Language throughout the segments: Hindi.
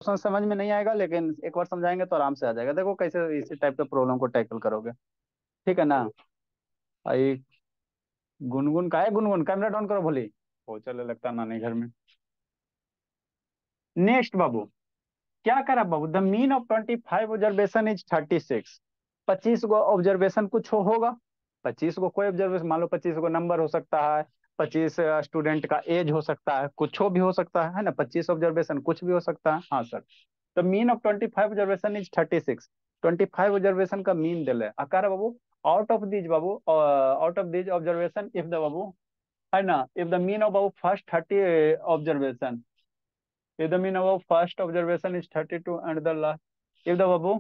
ऑप्शन समझ में नहीं आएगा, लेकिन एक बार समझाएंगे तो आराम से आ जाएगा। देखो कैसे इसी टाइप के प्रॉब्लम को टैकल करोगे। ठीक है ना। आई गुनगुन का है, गुनगुन कैमरा डाउन करो भोली। हो चले लगता नानी घर में। नेक्स्ट बाबू, क्या करा बाबू, the mean of 25 observation is 36। 25 गो ऑब्जर्वेशन कुछ होगा। 25 गो कोई ऑब्जर्वेशन, मान लो 25 गो नंबर हो सकता है। 25 स्टूडेंट का एज हो सकता है, कुछ भी हो सकता है ना। 25 ऑब्जर्वेशन कुछ भी हो सकता है, हाँ sir. The mean of 25 observation is 36। 25 observation का मीन दिले अकार बाबू। आउट ऑफ दीज बाबू, out of these observation if the बाबू, है ना, इफ द मीन ऑफ बाबू first 30 observation, if the mean of first observation is 32 and the last, if the Babu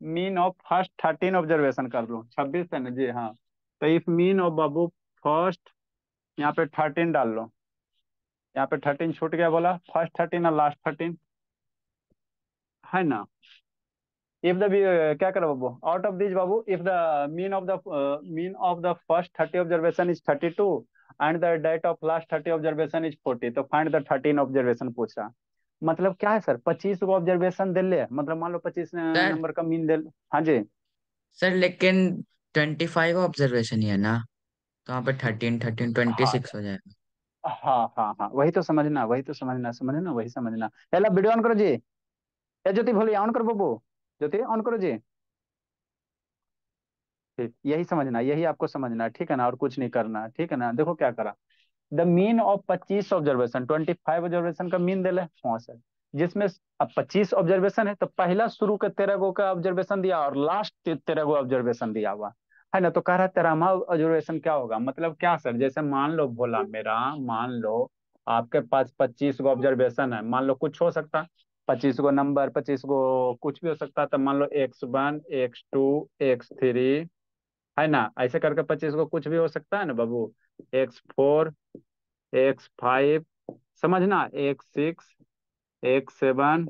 mean of first 13 observation कर लो, 26 है ना जी, हाँ। तो इफ मीन ऑफ बाबू फर्स्ट, यहाँ पे 13 डाल लो। यहाँ पे 13 छूट गया, बोला फर्स्ट 13 और लास्ट 13, है ना। इफ द क्या करो बाबू, आउट ऑफ दिस बाबू, if the mean of the first 30 observation is 32 and the date of last 30 observation is 40, तो फाइंड द 13 ऑब्जर्वेशन पूछ रहा। मतलब क्या है सर, 25 गो ऑब्जर्वेशन दे ले, मतलब मान लो 25 सर नंबर का मीन दे। हाँ जी। सर लेकिन 25 ऑब्जर्वेशन ही है ना, तो वहाँ पे 13 13 हाँ 26 हो जाएगा। हाँ हाँ हाँ, वही तो समझना, वही तो समझना, समझना वही समझना। पहला वीडियो ऑन करो जी। ए ज्योति भोली ऑन करो बाबू। ज्योति ऑन करो जी। ठीक, यही समझना, यही आपको समझना है, ठीक है ना, और कुछ नहीं करना है, ठीक है ना। देखो क्या करा, the mean of 25 observation, 25 observation का मीन दे ले, हाँ सर। जिसमें अब 25 ऑब्जर्वेशन है, तो पहला शुरू के 13 गो का ऑब्जर्वेशन दिया और लास्ट 13 गो ऑब्जर्वेशन दिया हुआ है ना। तो कह रहा है 13वां ऑब्जर्वेशन क्या होगा, मतलब क्या सर, जैसे मान लो भोला मेरा, मान लो आपके पास 25 गो ऑब्जर्वेशन है, मान लो कुछ हो सकता है। 25 गो नंबर, 25 गो कुछ भी हो सकता है, तो मान लो X1 X2 X3, है ना। ऐसे करके 25 गो कुछ भी हो सकता है ना बाबू। X4 X5, समझना, X6 X7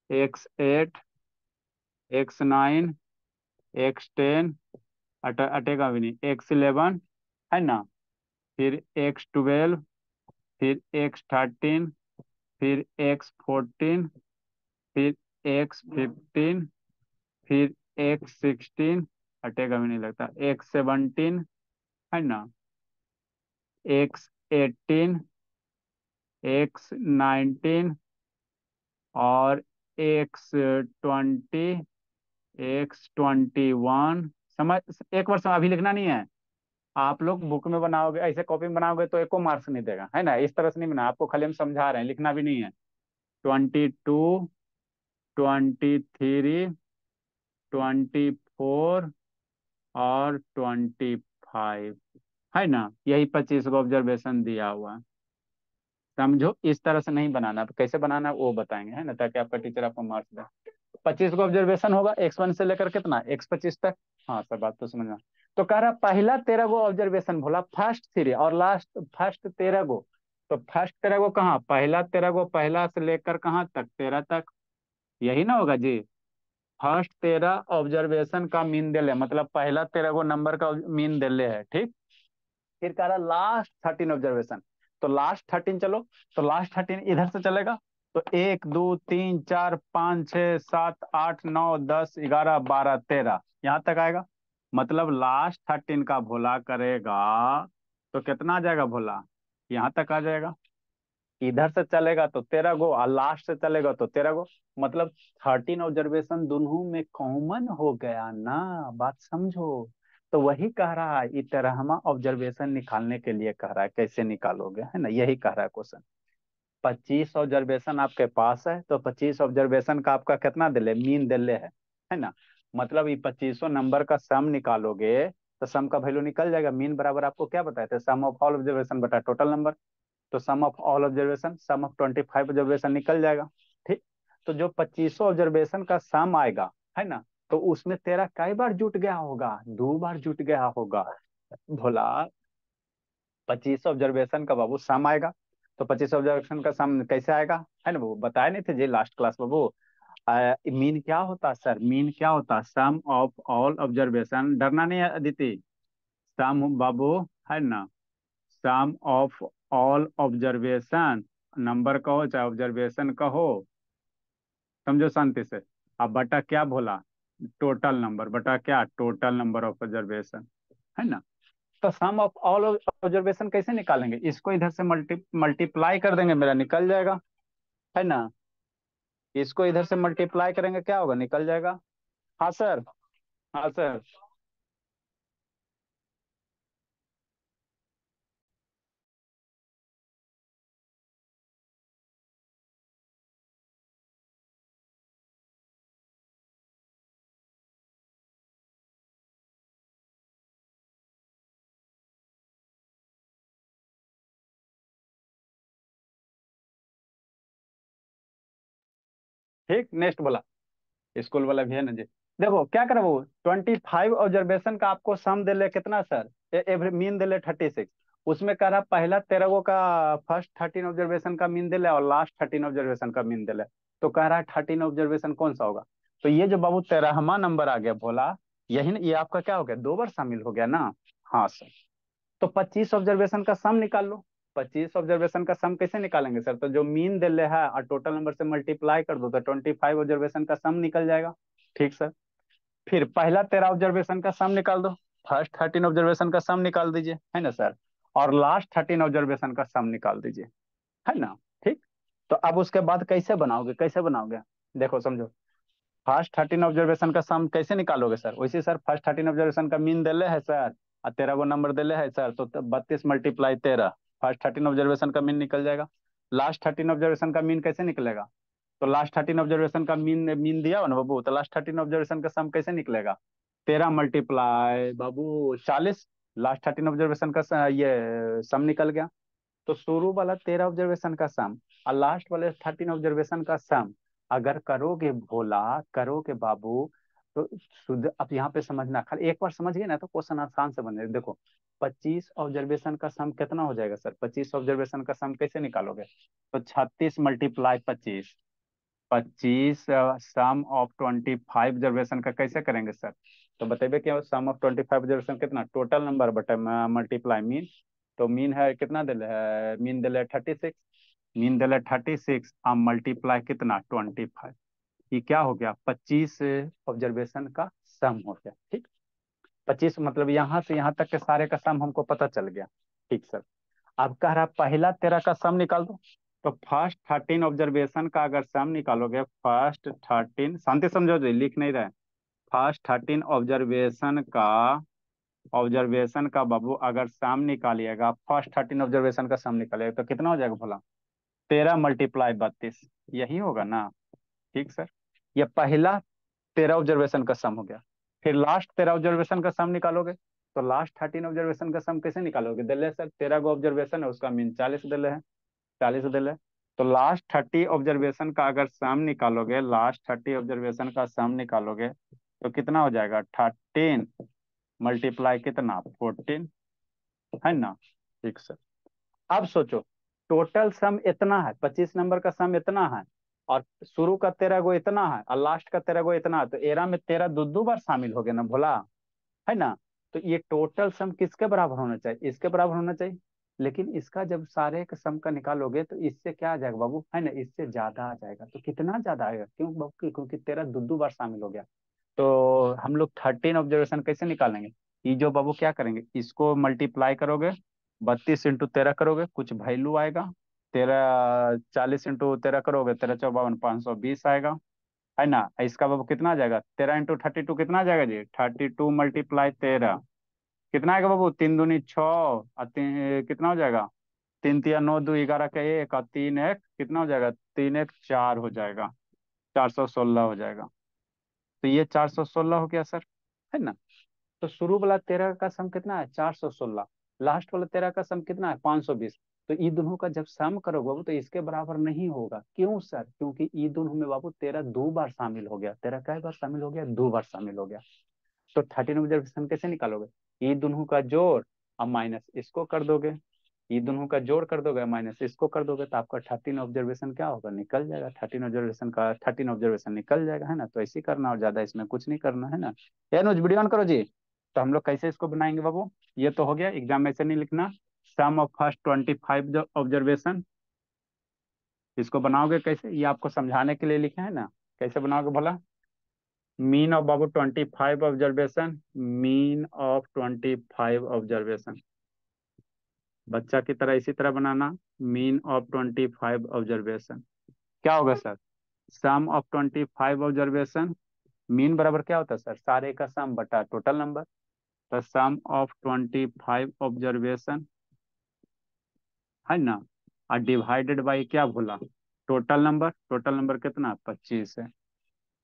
X8 X9 X10, अटेगा भी नहीं, X11, है ना। फिर X12, फिर X13, फिर X14, फिर X15, फिर X16, अटेगा भी नहीं लगता, X17, है ना। X18, X19 और X20, X21। समझ, एक बार अभी लिखना नहीं है। आप लोग बुक में बनाओगे, ऐसे कॉपी में बनाओगे तो एको मार्क्स नहीं देगा, है ना। इस तरह से नहीं बना, आपको खाली हम समझा रहे हैं, लिखना भी नहीं है। 22, 23, 24 और 25, है ना। यही 25 गो ऑब्जर्वेशन दिया हुआ है। समझो, इस तरह से नहीं बनाना, कैसे बनाना है वो बताएंगे, है ना, ताकि आपका टीचर आपको मार्क्स दे। 25 गो ऑब्जर्वेशन होगा, X1 से लेकर कितना X25 तक। हाँ सब बात तो समझना। तो कह रहा पहला 13 गो ऑब्जर्वेशन बोला फर्स्ट 3 और लास्ट फर्स्ट 13 गो। तो फर्स्ट 13 गो कहाँ, पहला 13 गो, पहला से लेकर कहाँ तक, 13 तक, यही ना होगा जी। फर्स्ट 13 ऑब्जर्वेशन का मीन दे ले, मतलब पहला 13 गो नंबर का मीन दे ले है, ठीक। फिर कह रहा लास्ट 13 ऑब्जर्वेशन, तो लास्ट 13 चलो, तो लास्ट 13 इधर से चलेगा। तो 1 2 3 4 5 6 7 8 9 10 11 12 13, यहाँ तक आएगा। मतलब लास्ट 13 का भोला करेगा तो कितना आ जाएगा भोला, यहाँ तक आ जाएगा। इधर से चलेगा तो 13 गो और लास्ट से चलेगा तो 13 गो। मतलब 13 ऑब्जर्वेशन दोनों में कॉमन हो गया ना, बात समझो। तो वही कह रहा है, इतरहमा ऑब्जर्वेशन निकालने के लिए कह रहा है, कैसे निकालोगे, है ना, यही कह रहा है क्वेश्चन। 25 ऑब्जर्वेशन आपके पास है, तो 25 ऑब्जर्वेशन का आपका कितना दिले, मीन दिले है ना। मतलब ये 25 नंबर का सम निकालोगे, तो सम का वैल्यू निकल जाएगा। मीन बराबर आपको क्या बताए थे, सम ऑफ ऑल ऑब्जर्वेशन बटा टोटल नंबर। तो sum of all observation, sum of 25 observation निकल जाएगा, ठीक। तो जो 25 ऑब्जर्वेशन का सम आएगा, है ना, तो उसमें तेरा कई बार जुट गया होगा, 2 बार जुट गया होगा भोला। 25 ऑब्जर्वेशन का बाबू सम आएगा। तो 25 ऑब्जर्वेशन का सम कैसे आएगा, है ना, वो बताए नहीं थे जी लास्ट क्लास बाबू। मीन क्या होता है सर, मीन क्या होता है, सम ऑफ ऑल ऑब्जर्वेशन, डरना नहीं है अदिति। सम बाबू, है ना, sum of all observation, number कहो चाहे ऑब्जर्वेशन कहो, समझो शांति से। अब बटा क्या बोला, टोटल नंबर बटा क्या, टोटल नंबर ऑफ ऑब्जर्वेशन, है ना। तो सम ऑफ ऑल ऑब्जर्वेशन कैसे निकालेंगे, इसको इधर से मल्टीप्लाई कर देंगे, मेरा निकल जाएगा, है ना। इसको इधर से मल्टीप्लाई करेंगे, क्या होगा, निकल जाएगा। हाँ सर। हाँ सर। ठीक, नेक्स्ट बोला, स्कूल वाला भी है ना जी। देखो क्या करे वो, 25 ऑब्जर्वेशन का आपको सम दे ले कितना सर, एवरी मीन दे ले 36। उसमें कह रहा पहला 13 गो का फर्स्ट 13 ऑब्जर्वेशन का मीन दे ले और लास्ट 13 ऑब्जर्वेशन का मीन दे ले। तो कह रहा है 13 ऑब्जर्वेशन कौन सा होगा। तो ये जो बाबू 13वां नंबर आ गया भोला, यही ये आपका क्या हो गया, दो बार शामिल हो गया ना। हाँ सर। तो 25 ऑब्जर्वेशन का सम निकाल लो। 25 ऑब्जर्वेशन का सम कैसे निकालेंगे सर, तो जो मीन दे ले है और टोटल नंबर से मल्टीप्लाई कर दो तो 25 ऑब्जर्वेशन का सम निकल जाएगा। ठीक सर। फिर पहला 13 ऑब्जर्वेशन का सम निकाल दो, फर्स्ट 13 ऑब्जर्वेशन का सम निकाल दीजिए, है ना सर। और लास्ट 13 ऑब्जर्वेशन का सम निकाल दीजिए, है ना। ठीक। तो अब उसके बाद कैसे बनाओगे, कैसे बनाओगे, देखो समझो। फर्स्ट 13 ऑब्जर्वेशन का सम कैसे निकालोगे सर, वैसे सर फर्स्ट 13 ऑब्जर्वेशन का मीन दिले है सर, और 13 गो नंबर दिले है सर, तो 32 मल्टीप्लाई 13, फर्स्ट 13 ऑब्जर्वेशन का मीन निकल जाएगा। लास्ट 13 ऑब्जर्वेशन का मीन कैसे निकलेगा, तो लास्ट 13 ऑब्जर्वेशन का मीन मीन दिया हो ना बाबू, तो लास्ट 13 ऑब्जर्वेशन का सम कैसे निकलेगा, 13 मल्टीप्लाई बाबू 40, लास्ट 13 ऑब्जर्वेशन का ये सम निकल गया। तो शुरू वाला 13 ऑब्जर्वेशन का सम और लास्ट वाले 13 ऑब्जर्वेशन का सम अगर करोगे भोला, करोगे बाबू, तो शुद्ध, अब यहाँ पे समझना, खाली एक बार समझ गए ना तो क्वेश्चन आसान से बने। देखो 25 ऑब्जर्वेशन का सम कितना हो जाएगा सर, 25 ऑब्जर्वेशन का सम कैसे निकालोगे, तो 36 मल्टीप्लाई 25, 25 सम ऑफ 25 ऑब्जर्वेशन का कैसे करेंगे सर, तो बताइए क्या सम ऑफ 25 ऑब्जर्वेशन कितना, टोटल नंबर बटे मल्टीप्लाई मीन। तो मीन है कितना दिले है, मीन दिले 36, मीन दिले 36 और मल्टीप्लाई कितना 25, ये क्या हो गया 25 ऑब्जर्वेशन का सम हो गया। ठीक, 25 मतलब यहाँ से यहाँ तक के सारे का सम हमको पता चल गया। ठीक सर। अब कह रहा पहला 13 का सम निकाल दो। तो फर्स्ट 13 ऑब्जर्वेशन का अगर सम निकालोगे, फर्स्ट 13, शांति समझो जी, लिख नहीं रहे। फर्स्ट 13 ऑब्जर्वेशन का बाबू अगर सम निकालिएगा, फर्स्ट 13 ऑब्जर्वेशन का सम निकालिएगा तो कितना हो जाएगा भला, 13 मल्टीप्लाई 32, यही होगा ना। ठीक सर। ये पहला 13 ऑब्जर्वेशन का सम हो गया। फिर लास्ट 13 ऑब्जर्वेशन का सम निकालोगे, तो लास्ट 13 ऑब्जर्वेशन का सम कैसे निकालोगे, दिले सर 13 गो ऑब्जर्वेशन है उसका मीन 40 दिले है, 40 दिले। तो लास्ट 30 ऑब्जर्वेशन का अगर सम निकालोगे, लास्ट 30 ऑब्जर्वेशन का सम निकालोगे तो कितना हो जाएगा 13 मल्टीप्लाई कितना 14, है ना। ठीक सर। अब सोचो, टोटल सम इतना है, 25 नंबर का सम इतना है, और शुरू का 13 गो इतना है और लास्ट का 13 गो इतना है, तो एरा में 13 दो दो बार शामिल हो गया ना भोला, है ना। तो ये टोटल सम किसके बराबर होना चाहिए, इसके बराबर होना चाहिए। लेकिन इसका जब सारे का सम का निकालोगे तो इससे क्या आ जाएगा बाबू, है ना, इससे ज्यादा आ जाएगा। तो कितना ज्यादा आएगा, क्यों बाबू, क्योंकि 13 दो दो बार शामिल हो गया। तो हम लोग 13 ऑब्जर्वेशन कैसे निकालेंगे, ये जो बाबू क्या करेंगे, इसको मल्टीप्लाई करोगे, 32 इंटू 13 करोगे कुछ वैल्यू आएगा, 13, 40 इंटू 13 करोगे, 13 चौबावन 520 आएगा, है ना। इसका बाबू कितना आ जाएगा, 13 इंटू 32 कितना आ जाएगा जी, 32 मल्टीप्लाई 13 कितना आएगा बाबू, 3 दूनी 6 और कितना हो जाएगा, 3 तिया 9, 2 11 का 1 और 3 1 कितना हो जाएगा, 3 1 4 हो जाएगा, 416 हो जाएगा। तो ये 416 हो गया सर, है ना। तो शुरू वाला 13 का सम कितना है 416, लास्ट वाला 13 का सम कितना है 520। तो ई दोनों का जब सम करोगे बाबू तो इसके बराबर नहीं होगा, क्यों सर, क्योंकि ई दोनों में बाबू 13 दो बार शामिल हो गया, 13 कई बार शामिल हो गया, दो बार शामिल हो गया। तो 13 ऑब्जर्वेशन कैसे निकालोगे, ये दोनों का जोड़ और माइनस इसको कर दोगे, ये दोनों का जोड़ कर दोगे माइनस इसको कर दोगे, तो आपका 13 ऑब्जर्वेशन क्या होगा, निकल जाएगा, 13 ऑब्जर्वेशन निकल जाएगा, है ना। तो ऐसे ही करना और ज्यादा इसमें कुछ नहीं करना, है ना। ये नोज वीडियो ऑन करो जी। तो हम लोग कैसे इसको बनाएंगे बाबू, ये तो हो गया, एग्जाम में से नहीं लिखना। सम ऑफ फर्स्ट 25 ऑब्जर्वेशन, इसको बनाओगे कैसे, ये आपको समझाने के लिए लिखे है ना। कैसे बनाओगे भला? Mean of Babu 25 observation, mean of 25 observation, बच्चा की तरह इसी तरह बनाना। मीन ऑफ 25 ऑब्जर्वेशन क्या होगा sir? Sum of 25 observation. Mean बराबर क्या होता है सर? सारे का सम बटा टोटल नंबर। तो सम ऑफ 25 ऑब्जर्वेशन है ना, और डिवाइडेड बाई क्या बोला? Total number. टोटल नंबर कितना? 25 है।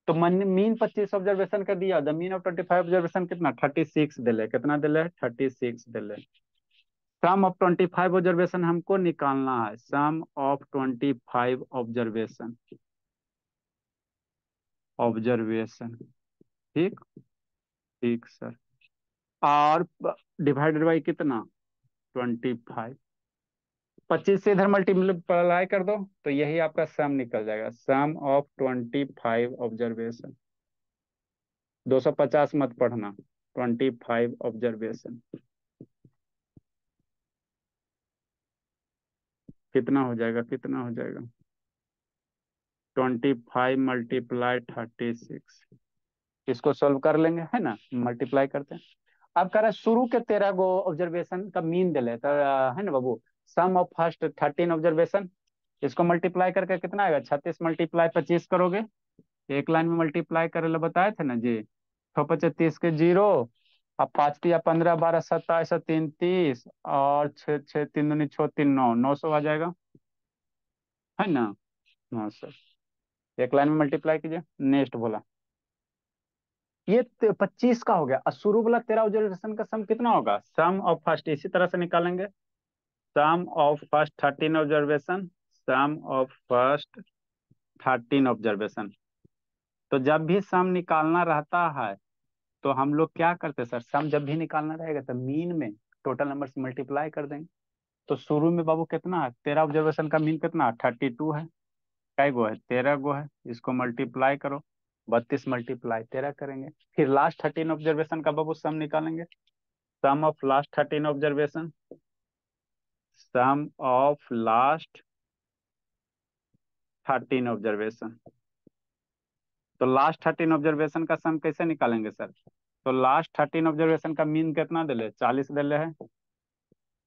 तो मीन 25 ऑब्जर्वेशन का दिया, द मीन ऑफ 25 ऑब्जर्वेशन कितना? 36 दिले। कितना दिले? 36 दिले। सम ऑफ 25 ऑब्जर्वेशन हमको निकालना है, सम ऑफ 25 ऑब्जर्वेशन। ऑब्जर्वेशन, ठीक। ठीक सर। और डिवाइडेड बाई कितना? 25। 25 से इधर मल्टीप्लाई कर दो तो यही आपका सम निकल जाएगा, सम ऑफ 25 ऑब्जर्वेशन। 250 मत पढ़ना, 25 ऑब्जर्वेशन कितना हो जाएगा? कितना हो जाएगा? 25 × 36। इसको सोल्व कर लेंगे है ना, मल्टीप्लाई करते हैं। अब कह रहा है शुरू के 13 गो ऑब्जर्वेशन का मीन दे ले तो है ना बाबू, सम ऑफ फर्स्ट 13 ऑब्जर्वेशन, इसको मल्टीप्लाई करके कितना आएगा? 36 मल्टीप्लाई 25 करोगे, एक लाइन में मल्टीप्लाई करे ला बताए थे ना जी। 6 × 25 के 0, अब 5 × 15 12 27 और 3 30, और 6 6 3 दूनी 6 3 9, 900 आ जाएगा है ना। 900, एक लाइन में मल्टीप्लाई कीजिए। नेक्स्ट बोला, ये 25 का हो गया, और शुरू वाला 13 ऑब्जर्वेशन का सम कितना होगा? सम ऑफ फर्स्ट इसी तरह से निकालेंगे, sum of first 13 observation, sum of first 13 observation. तो जब भी सम निकालना रहता है तो हम लोग क्या करते हैं सर? सम जब भी निकालना रहेगा तो मीन में टोटल नंबर से मल्टीप्लाई कर देंगे। तो शुरू में बाबू कितना है? 13 ऑब्जर्वेशन का मीन कितना? 32 है। कै गो है? 13 गो है। इसको मल्टीप्लाई करो, 32 मल्टीप्लाई 13 करेंगे। फिर लास्ट 13 ऑब्जर्वेशन का बाबू सम निकालेंगे, sum of last 13 observation, sum of last 13 observation. तो लास्ट 13 ऑब्जर्वेशन का सम कैसे निकालेंगे सर? तो लास्ट 13 ऑब्जर्वेशन का मीन कितना दिले? 40 दिले है।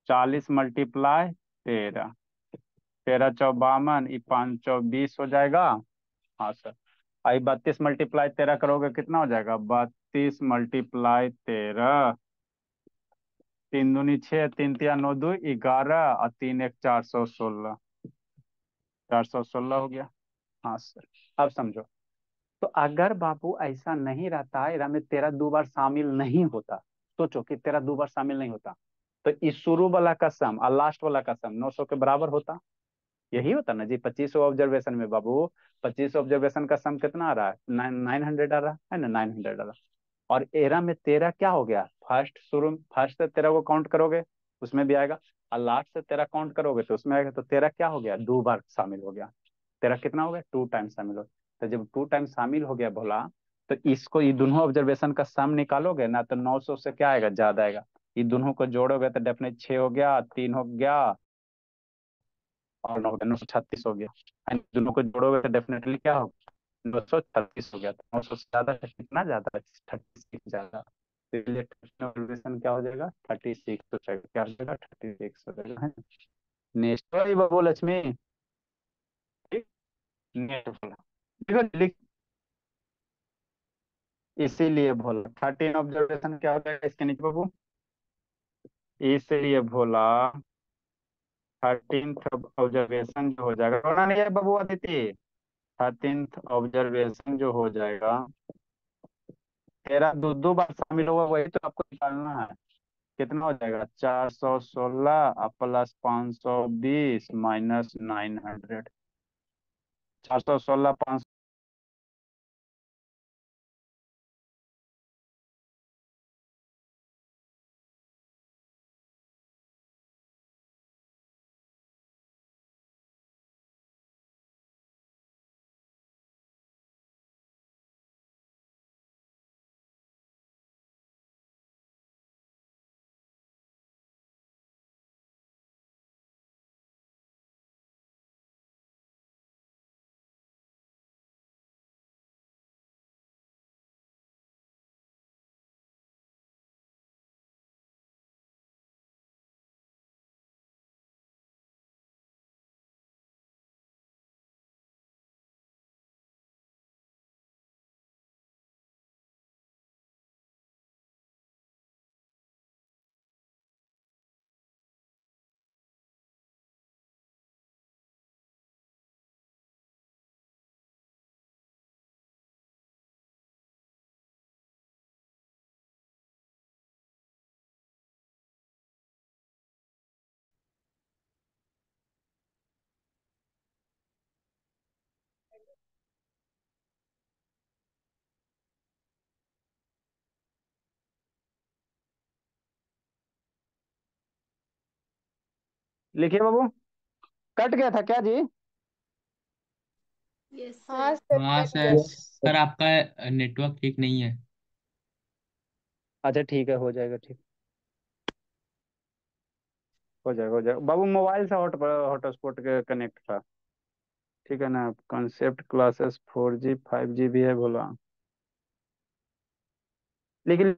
40 मल्टीप्लाई 13, 13 चौ 52, 5 चौ 20 हो जाएगा। हाँ सर। आई 32 मल्टीप्लाई 13 करोगे कितना हो जाएगा? 32 मल्टीप्लाई 13, 3 दूनी 6, 3 तिया 9 2 11, और 3 1 416, 416 हो गया। हाँ सर। अब समझो, तो अगर बाबू ऐसा नहीं रहता, इधर में तेरा 2 बार शामिल नहीं होता, सोचो कि तेरा 2 बार शामिल नहीं होता, तो इस शुरू वाला का सम और लास्ट वाला का सम 900 के बराबर होता। यही होता ना जी। 25 ऑब्जर्वेशन में बाबू, 25 ऑब्जर्वेशन का सम कितना आ रहा है? 900 आ रहा है ना, 900 आ रहा। और एरा में तेरा क्या हो गया? फर्स्ट, शुरू फर्स्ट से तेरा वो काउंट करोगे उसमें भी आएगा, और लास्ट से तेरा काउंट करोगे तो उसमें आएगा। तो तेरा क्या हो गया? 2 बार शामिल हो गया। तेरा कितना हो गया? 2 टाइम शामिल हो। तो जब 2 टाइम शामिल हो गया बोला, तो इसको ये दोनों ऑब्जर्वेशन का सम निकालोगे ना, तो 900 से क्या आएगा? ज्यादा आएगा। ये दोनों को जोड़ोगे तो डेफिनेट 6 हो गया, 3 हो गया, और 9 हो गया, 936 हो गया। एंड दोनों को जोड़ोगे तो डेफिनेटली क्या होगा? 936 हो गया। तो 900 से ज्यादा है, कितना ज्यादा है? 36 ज्यादा। तो इसलिए कैलकुलेशन क्या हो जाएगा? 36 हो जाएगा। क्या हो जाएगा? 36 हो जाएगा है। नेक्स्ट बाबू लक्ष्मी, ठीक। नेक्स्ट बोला, देखो लिख, इसीलिए बोला 13 ऑब्जर्वेशन क्या हो जाएगा इसके नीचे बाबू, इसलिए बोला 13th ऑब्जर्वेशन जो हो जाएगा, रोना नहीं है बाबू अदिति। 13th ऑब्जर्वेशन जो हो जाएगा, तेरा 2 बार शामिल हुआ, वही तो आपको निकालना है। कितना हो जाएगा? 416 प्लस 520 माइनस 900। 416 लिखिए बाबू। कट गया था क्या जी? यस हाँ सर। सर, हाँ कट सर, गया। सर आपका नेटवर्क ठीक नहीं है। अच्छा ठीक है, हो जाएगा ठीक। हो जाएगा हो जाएगा बाबू, मोबाइल से हॉटस्पॉट के कनेक्ट था। ठीक है ना? कॉन्सेप्ट क्लासेस 4G 5G भी है बोला, लेकिन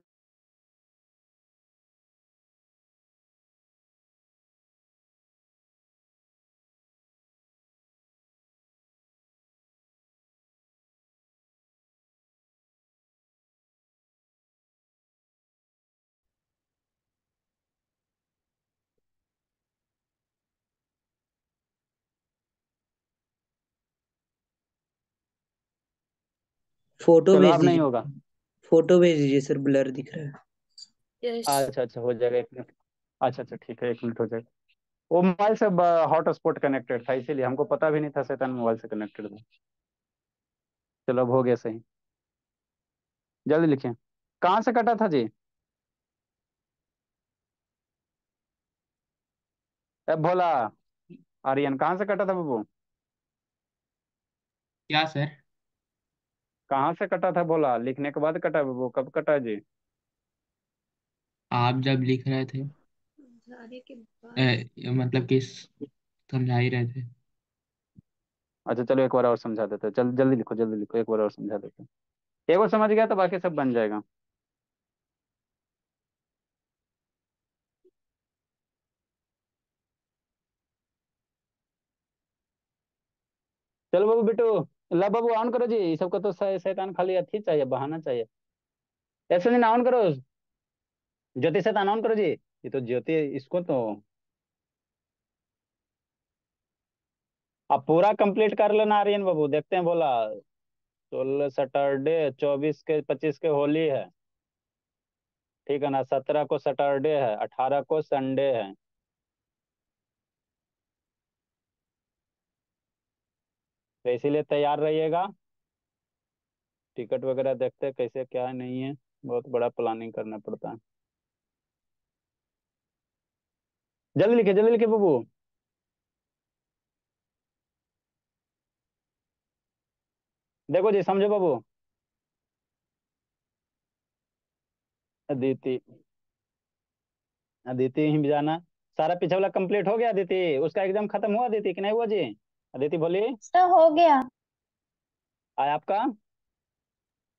फोटो चलो भेज अब नहीं होगा। दीजिए। फोटो भेज दीजिए सर, ब्लर दिख रहा है। यस। अच्छा अच्छा, हो जाएगा 1 मिनट। अच्छा अच्छा ठीक है, 1 मिनट हो जाएगा। वो मोबाइल से हॉटस्पॉट कनेक्टेड था, इसीलिए हमको पता भी नहीं था शैतान मोबाइल से कनेक्टेड था। चलो अब हो गया सही। जल्दी लिखिए। कहाँ से कटा था जी? ए भोला, आर्यन कहाँ से कटा था बाबू? क्या सर? कहाँ से कटा था भोला? लिखने के बाद कटा बाबू, कब कटा जी? आप जब लिख रहे थे, जाने के बाद। मतलब कि समझा ही रहे थे। अच्छा चलो एक बार और समझा देते हैं, जल्दी जल्दी लिखो, जल्दी लिखो, एक बार और समझा देते हैं। एक बार समझ गया तो बाकी सब बन जाएगा। चलो बाबू बिटू, ला बाबू ऑन करो जी। ये सबका तो शैतान खाली अथी चाहिए, बहाना चाहिए। ऐसे नहीं, ऑन करो। ज्योति शैतान ऑन करो जी। ये तो ज्योति, इसको तो अब पूरा कंप्लीट कर लेना आर्यन बाबू, देखते हैं बोला। 16 सैटरडे, 24 के 25 के होली है, ठीक है ना? 17 को सैटरडे है, 18 को संडे है। तो इसीलिए तैयार रहिएगा। टिकट वगैरह देखते हैं कैसे क्या है, नहीं है। बहुत बड़ा प्लानिंग करना पड़ता है। जल्दी लिखिए बाबू। देखो जी, समझो बाबू। अदिति, अदिति ही जाना। सारा पिछला वाला कंप्लीट हो गया अदिति? उसका एग्जाम खत्म हुआ अदिति कि नहीं हुआ जी? अदिति बोली। सर हो गया। आया आपका?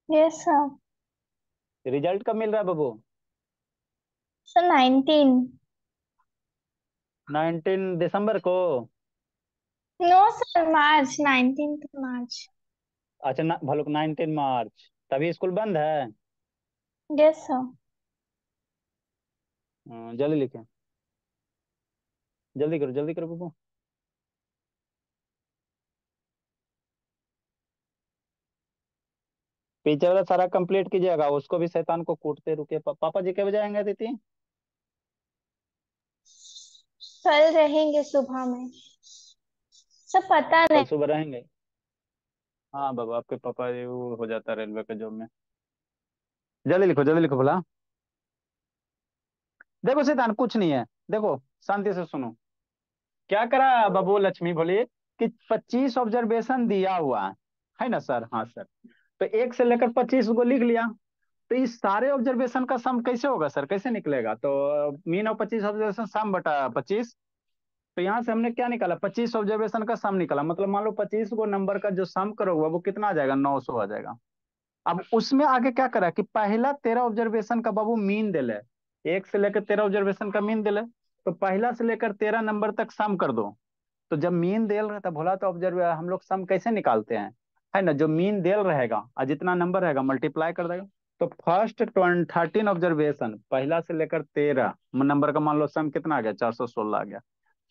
Yes sir. रिजल्ट कब मिल रहा है बाबू? सर 19। 19 दिसंबर को? नो सर, मार्च 19 मार्च। अच्छा ना भलो, 19 मार्च, तभी स्कूल बंद है। Yes sir. जल्दी लिखें, जल्दी करो बाबू। पीछे वाला सारा कंप्लीट कीजिएगा, उसको भी शैतान को कूटते रुके। पापा जी कब जाएंगे अदिति? कल रहेंगे सुबह में। सर पता कल नहीं। सुबह रहेंगे? हाँ बाबा, आपके पापा जी वो हो जाता है रेलवे के जॉब में। जल्दी लिखो भला। देखो शैतान कुछ नहीं है, देखो शांति से सुनो। क्या करा बाबू लक्ष्मी बोली कि 25 ऑब्जर्वेशन दिया हुआ है ना सर? हाँ सर। तो 1 से लेकर 25 को लिख लिया। तो इस सारे ऑब्जर्वेशन का सम कैसे होगा सर, कैसे निकलेगा? तो मीन ऑफ 25 ऑब्जर्वेशन सम बटा 25। तो यहाँ से हमने क्या निकाला? 25 ऑब्जर्वेशन का सम निकाला, मतलब मान लो 25 को नंबर का जो सम करोगे वो कितना आ जाएगा? 900 आ जाएगा। अब उसमें आगे क्या करा कि पहला 13 ऑब्जर्वेशन का बाबू मीन दे ले। 1 से लेकर 13 ऑब्जर्वेशन का मीन दे ले। तो पहला से लेकर 13 नंबर तक सम कर दो। तो जब मीन देल रहता भोला, तो ऑब्जर्व हम लोग सम कैसे निकालते हैं? है ना? जो मीन देल रहेगा और जितना नंबर रहेगा मल्टीप्लाई कर देगा। तो फर्स्ट 13 ऑब्जर्वेशन, पहला से लेकर 13 नंबर का मान लो सम कितना आ गया? 416 आ गया।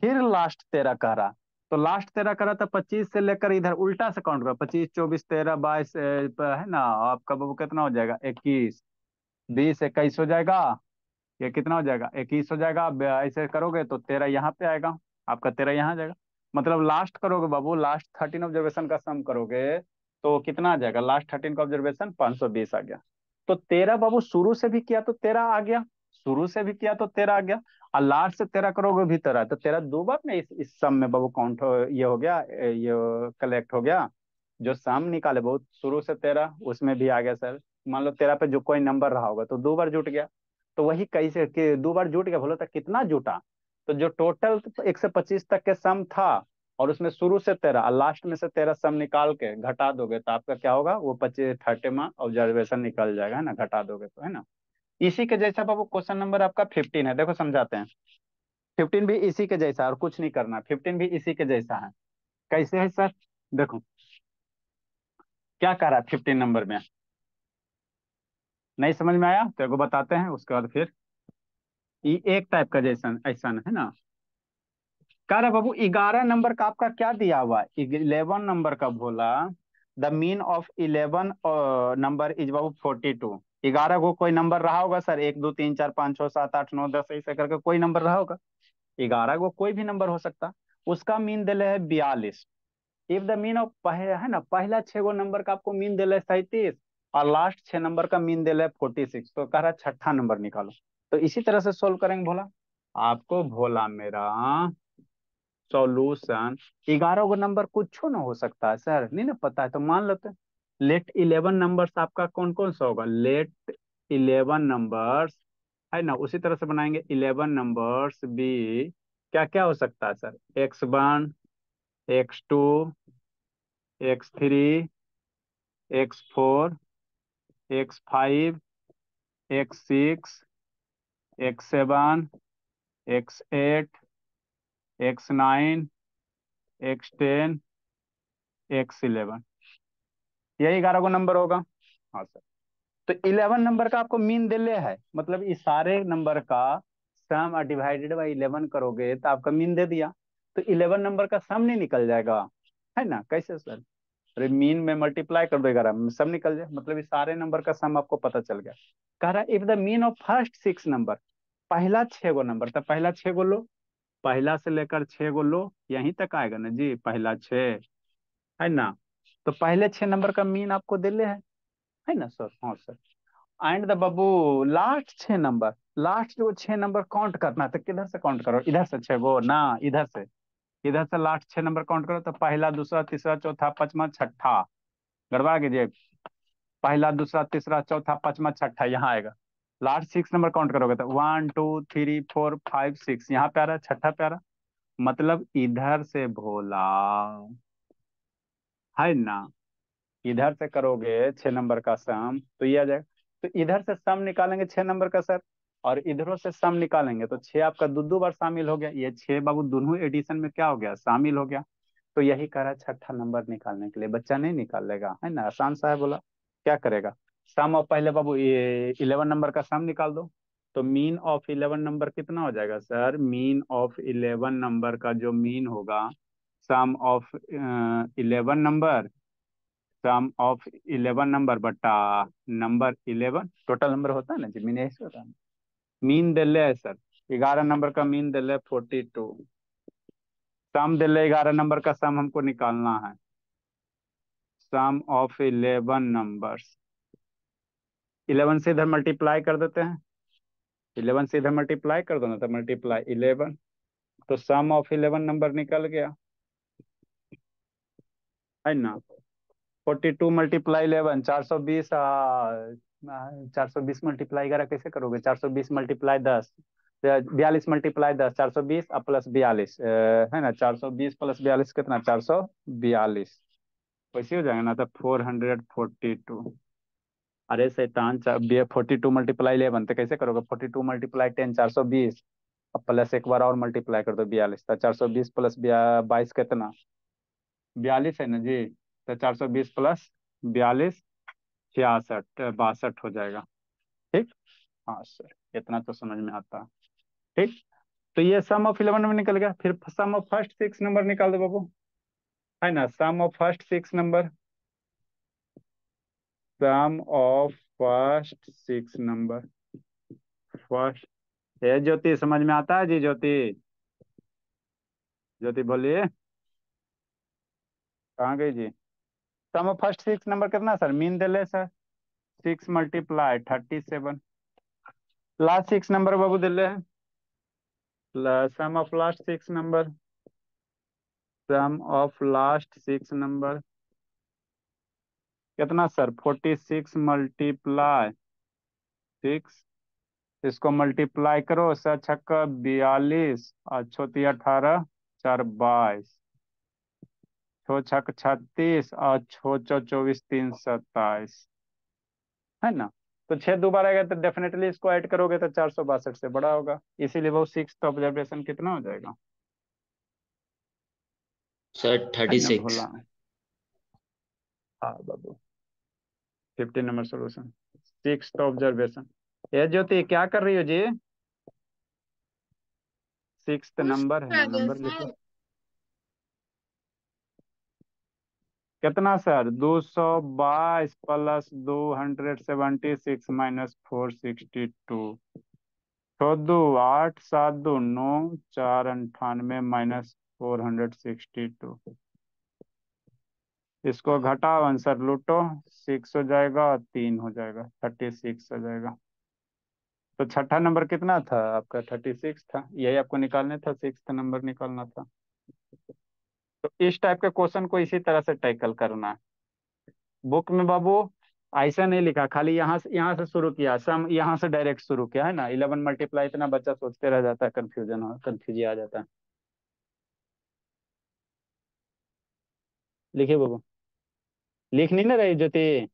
फिर लास्ट 13 कह रहा। तो लास्ट 13 कह रहा था 25 से लेकर इधर उल्टा से काउंट करो, 25 24 13 22 है ना? आपका बाबू कितना हो जाएगा? 21, 20 21 हो जाएगा। ये कितना हो जाएगा? 21 हो जाएगा। अब ऐसे करोगे तो 13 यहाँ पे आएगा, आपका 13 यहाँ आ जाएगा। मतलब लास्ट करोगे बाबू, लास्ट 13 ऑब्जर्वेशन का सम करोगे तो कितना आ जाएगा? लास्ट 13 का ऑब्जर्वेशन 520 आ गया। तो 13 बाबू शुरू से भी किया तो 13 आ गया। शुरू से भी किया तो 13 आ गया, और लास्ट से 13 करोगे भी 13, तो 13 दो बार में इस सम में बाबू काउंट हो, ये हो गया, ये कलेक्ट हो गया। जो सम निकाले बहुत शुरू से 13 उसमें भी आ गया सर। मान लो 13 पे जो कोई नंबर रहा होगा तो दो बार जुट गया। तो वही कैसे कि दो बार जुट गया, बोलो तो कितना जुटा? तो जो टोटल 1 से 25 तक के सम था, और उसमें शुरू से 13 और लास्ट में से 13 सम निकाल के घटा दोगे तो आपका क्या होगा, वो 25 30वां ऑब्जर्वेशन निकल जाएगा, है ना, घटा दोगे तो, है ना। इसी के जैसा बाबू क्वेश्चन नंबर आपका 15 है, देखो समझाते हैं। 15 भी इसी के जैसा है और कुछ नहीं करना, 15 भी इसी के जैसा है। कैसे है सर? देखो क्या कह रहा है 15 नंबर में, नहीं समझ में आया तो एगो बताते हैं, उसके बाद फिर ये एक टाइप का जैसा ऐसा है ना। कह रहा बाबू 11 नंबर का आपका क्या दिया हुआ है, 11 नंबर का बोला the mean of 11 number is बाबू 42। 11 को कोई नंबर रहा होगा सर, 1 2 3 4 5 6 7 8 9 10 ऐसे करके कोई नंबर रहा होगा। 11 को कोई भी नंबर हो सकता, उसका मीन दिले है 42। इफ द मीन ऑफ है ना, पहला 6 गो नंबर का आपको मीन दिले 37, और लास्ट 6 नंबर का मीन दिले 46, तो कह रहा है छठा नंबर निकालो। तो इसी तरह से सोल्व करेंगे भोला। आपको भोला मेरा सॉल्यूशन, 11 गो नंबर कुछ ना हो सकता है सर, नहीं ना पता है तो मान लेते हैं। लेट 11 नंबर्स आपका कौन कौन सा होगा, लेट 11 नंबर्स, है ना, उसी तरह से बनाएंगे 11 नंबर्स भी। क्या क्या हो सकता है sir, X1, X2, X3, X4, X5, X6, X7, X8, X9, X10, X11, यही 11 गो नंबर होगा। हाँ सर। तो 11 नंबर का आपको मीन दिले है, मतलब इस सारे नंबर का सम और डिवाइडेड बाई 11 करोगे तो आपका मीन दे दिया। तो 11 नंबर का सम नहीं निकल जाएगा, है ना, कैसे सर? अरे मीन में मल्टीप्लाई कर दो 11 में, सब निकल जाए, मतलब इस सारे नंबर का सम आपको पता चल गया। कह रहा है if the mean of first 6 number, पहला 6 गो नंबर, तो पहला 6 गो लो, पहला से लेकर 6 गो लो, यहीं तक आएगा ना जी, पहला 6, है ना। तो पहले 6 नंबर का मीन आपको दिले है ना सर? हाँ सर। एंड द बबू लास्ट 6 नंबर, लास्ट जो 6 नंबर काउंट करना है तो किधर से काउंट करो, इधर से 6 गो ना, इधर से, इधर से लास्ट 6 नंबर काउंट करो, तो पहला दूसरा तीसरा चौथा पांचवा छठा, गड़बड़ा कीजिए, पहला दूसरा तीसरा चौथा पांचवा छठा यहाँ आएगा। लास्ट 6 नंबर काउंट करोगे तो 1 2 3 4 5 6, यहाँ पे आ रहा है छठा पे आ रहा है। मतलब इधर से भोला, है ना, इधर से करोगे 6 नंबर का सम तो ये आ जाएगा। तो इधर से सम निकालेंगे 6 नंबर का सर, और इधरों से सम निकालेंगे तो 6 आपका दो दो बार शामिल हो गया, ये 6 बाबू दोनों एडिशन में क्या हो गया, शामिल हो गया। तो यही कह रहा है छठा नंबर निकालने के लिए, बच्चा नहीं निकाल लेगा, है ना, आसान सा है। बोला क्या करेगा, सम ऑफ, पहले बाबू ये 11 नंबर का सम निकाल दो। तो मीन ऑफ 11 नंबर कितना हो जाएगा सर, मीन ऑफ 11 नंबर का जो मीन होगा, sum of 11 number, sum of 11 number बटा नंबर 11, टोटल नंबर होता है ना जी, मीन ऐसे होता है। मीन दिले है सर 11 नंबर का मीन दिले 42, सम दिले 11 नंबर का सम हमको निकालना है, सम ऑफ 11 नंबर्स। 11 से इधर मल्टीप्लाई कर देते हैं, 11 से इधर मल्टीप्लाई कर दो ना, तो मल्टीप्लाई 11, तो सम ऑफ 11 नंबर निकल गया, है ना। 42 × 11 420, 420 मल्टीप्लाई 11 कैसे करोगे, 420 मल्टीप्लाई 10, 42 × 10 420 प्लस 42, है ना, 420 प्लस 42 कितना, 442, वैसे हो जाएगा ना, तो 442। अरे शैतान, 42 × 11 तो कैसे करोगे, 42 × 10 420, अब प्लस एक बार और मल्टीप्लाई कर दो 42, तो 420 प्लस 22 कितना, 42 है ना जी। तो 420 प्लस 42 66 62 हो जाएगा। ठीक, हाँ सर, इतना तो समझ में आता है। ठीक, तो ये सम ऑफ 11 में निकल गया, फिर सम ऑफ फर्स्ट 6 नंबर निकाल दो बाबू, है ना, sum of first 6 number, sum of first 6 number, first, ये ज्योति समझ में आता है जी, ज्योति, ज्योति बोलिए, कहाँ गई जी। सम ऑफ फर्स्ट 6 नंबर कितना सर, मीन दे ले सर, 6 × 37, लास्ट 6 नंबर बाबू दिले हैं, sum of last 6 number, sum of last 6 number कितना सर? 46 मल्टीप्लाई 6, इसको मल्टीप्लाई करो, छक्का 42 और छोटी 18, 4 22, छो छक 36 और छो चौ 24, 3 27, है ना? तो 6 दोबारा आएगा तो डेफिनेटली इसको ऐड करोगे तो 462 से बड़ा होगा, इसीलिए वो सिक्स ऑब्जर्वेशन कितना हो जाएगा? सर है थर्टी ना सिक्स भोला? हाँ बाबू, 15 नंबर सोल्यूशन, सिक्स ऑब्जर्वेशन। ये ज्योति क्या कर रही हो जी? सिक्स कुछ नंबर है ना, आ गया नंबर लिखो। सर। कितना सर? 222 प्लस 276 माइनस 462, 8 7 2 9, 4 98 माइनस 462, इसको घटाओ, आंसर लूटो, 6 हो जाएगा और 3 हो जाएगा, 36 हो जाएगा। तो छठा नंबर कितना था आपका? 36 था, यही आपको निकालने था, 6 नंबर निकालना था। तो इस टाइप के क्वेश्चन को इसी तरह से टैकल करना है। बुक में बाबू ऐसा नहीं लिखा, खाली यहाँ से शुरू किया, सम यहाँ से डायरेक्ट शुरू किया, है ना? 11 मल्टीप्लाई, इतना बच्चा सोचते रह जाता है, कंफ्यूजन आ जाता है। लिखिए बाबू, लिख नहीं ना रही ज्योति?